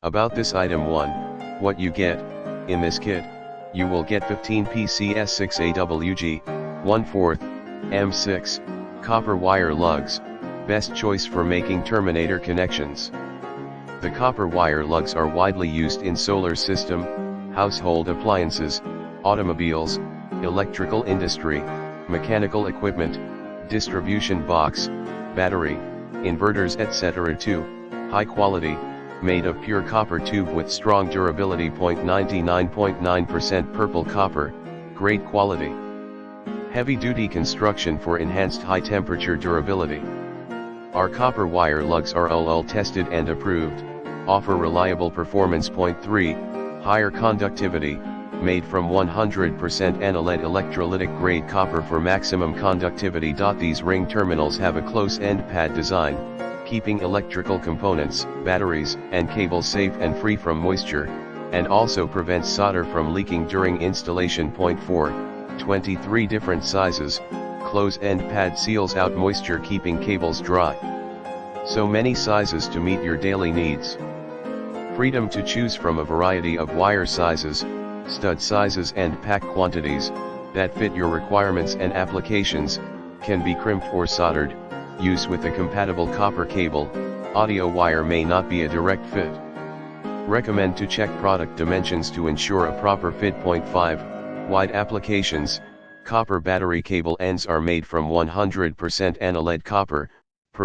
About this item 1, what you get. In this kit, you will get 15Pcs 6 AWG, 1/4, M6, copper wire lugs, best choice for making terminator connections. The copper wire lugs are widely used in solar system, household appliances, automobiles, electrical industry, mechanical equipment, distribution box, battery, inverters etc. 2, high quality, made of pure copper tube with strong durability. 99.9% purple copper, great quality. Heavy duty construction for enhanced high temperature durability. Our copper wire lugs are UL tested and approved, offer reliable performance. 3, higher conductivity, made from 100% ANALED electrolytic grade copper for maximum conductivity. These ring terminals have a close end pad design, keeping electrical components, batteries, and cables safe and free from moisture, and also prevents solder from leaking during installation. 4, 23 different sizes, close end pad seals out moisture keeping cables dry. So many sizes to meet your daily needs. Freedom to choose from a variety of wire sizes, stud sizes and pack quantities, that fit your requirements and applications, can be crimped or soldered. Use with a compatible copper cable, audio wire may not be a direct fit. Recommend to check product dimensions to ensure a proper fit. 5, wide applications, copper battery cable ends are made from 100% ANALED copper,